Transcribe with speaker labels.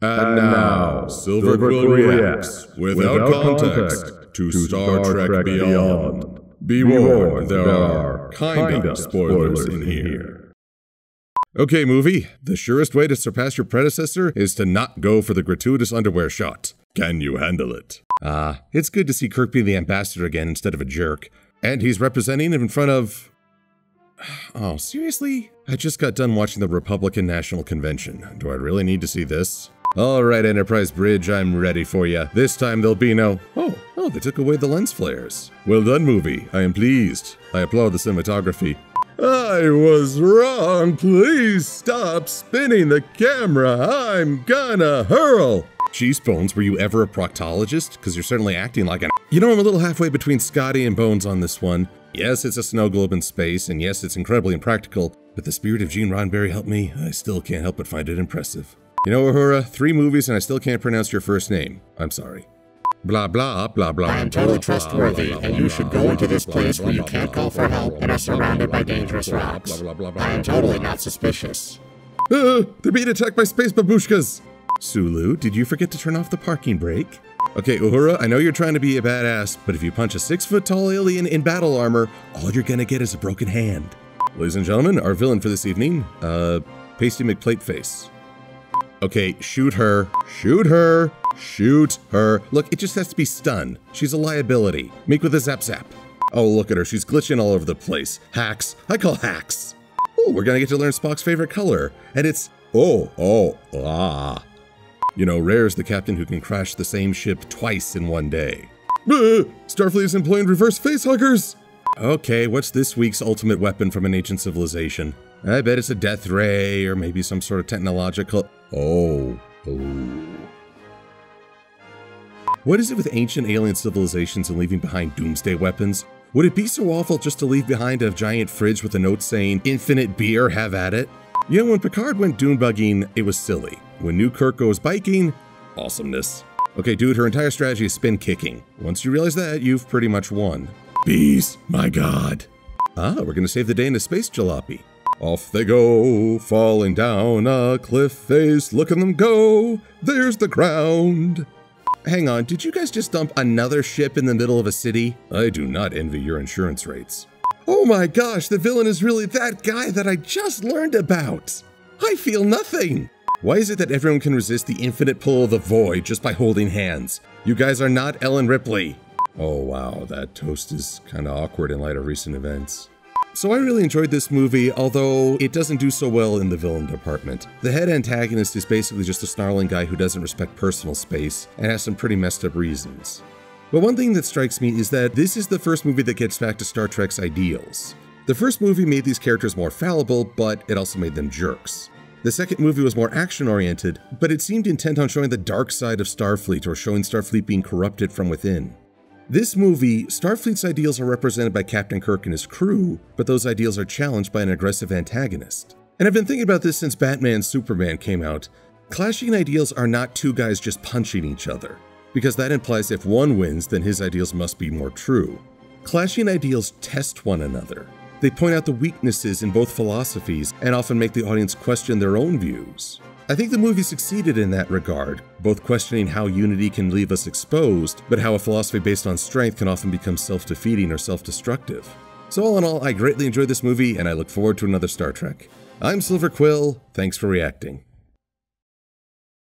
Speaker 1: And now, Silver-Quill reacts, without context, to Star Trek Beyond. Be warned, there are kinda spoilers in here. Okay, movie, the surest way to surpass your predecessor is to not go for the gratuitous underwear shot. Can you handle it? It's good to see Kirk be the ambassador again instead of a jerk. And he's representing in front of... Oh, seriously? I just got done watching the Republican National Convention. Do I really need to see this? Alright, Enterprise Bridge, I'm ready for you. This time there'll be no... Oh, they took away the lens flares. Well done, movie. I am pleased. I applaud the cinematography. I was wrong. Please stop spinning the camera. I'm gonna hurl. Cheese Bones, were you ever a proctologist? Because you're certainly acting like an... You know, I'm a little halfway between Scotty and Bones on this one. Yes, it's a snow globe in space, and yes, it's incredibly impractical, but the spirit of Gene Roddenberry helped me. I still can't help but find it impressive. You know, Uhura, 3 movies and I still can't pronounce your first name. I'm sorry. Blah, blah, blah, blah.
Speaker 2: I am totally trustworthy, and you should go into this place where you can't call for help and are surrounded by dangerous rocks. I am totally not suspicious.
Speaker 1: They're being attacked by space babushkas! Sulu, did you forget to turn off the parking brake? Okay, Uhura, I know you're trying to be a badass, but if you punch a 6-foot-tall alien in battle armor, all you're gonna get is a broken hand. Ladies and gentlemen, our villain for this evening, Pasty McPlateface. Okay, shoot her. Shoot her. Shoot her. Look, it just has to be stun. She's a liability. Make with a zap zap. Oh, look at her. She's glitching all over the place. Hacks. I call hacks. Oh, we're gonna get to learn Spock's favorite color. And it's... You know, Rare's the captain who can crash the same ship twice in one day. Starfleet is employing reverse facehuggers. Okay, what's this week's ultimate weapon from an ancient civilization? I bet it's a death ray, or maybe some sort of technological... What is it with ancient alien civilizations and leaving behind doomsday weapons? Would it be so awful just to leave behind a giant fridge with a note saying, "Infinite beer, have at it"? You know, when Picard went dune bugging, it was silly. When New Kirk goes biking, awesomeness. Okay, dude, her entire strategy is spin kicking. Once you realize that, you've pretty much won. Bees, my god. We're gonna save the day in a space jalopy. Off they go, falling down a cliff face, look at them go, there's the ground. Hang on, did you guys just dump another ship in the middle of a city? I do not envy your insurance rates. Oh my gosh, the villain is really that guy that I just learned about. I feel nothing. Why is it that everyone can resist the infinite pull of the void just by holding hands? You guys are not Ellen Ripley. Oh wow, that toast is kinda awkward in light of recent events. So I really enjoyed this movie, although it doesn't do so well in the villain department. The head antagonist is basically just a snarling guy who doesn't respect personal space and has some pretty messed up reasons. But one thing that strikes me is that this is the first movie that gets back to Star Trek's ideals. The first movie made these characters more fallible, but it also made them jerks. The second movie was more action-oriented, but it seemed intent on showing the dark side of Starfleet or showing Starfleet being corrupted from within. This movie, Starfleet's ideals are represented by Captain Kirk and his crew, but those ideals are challenged by an aggressive antagonist. And I've been thinking about this since Batman Superman came out. Clashing ideals are not two guys just punching each other, because that implies if one wins, then his ideals must be more true. Clashing ideals test one another. They point out the weaknesses in both philosophies and often make the audience question their own views. I think the movie succeeded in that regard, both questioning how unity can leave us exposed, but how a philosophy based on strength can often become self-defeating or self-destructive. So all in all, I greatly enjoyed this movie and I look forward to another Star Trek. I'm Silver-Quill, thanks for reacting.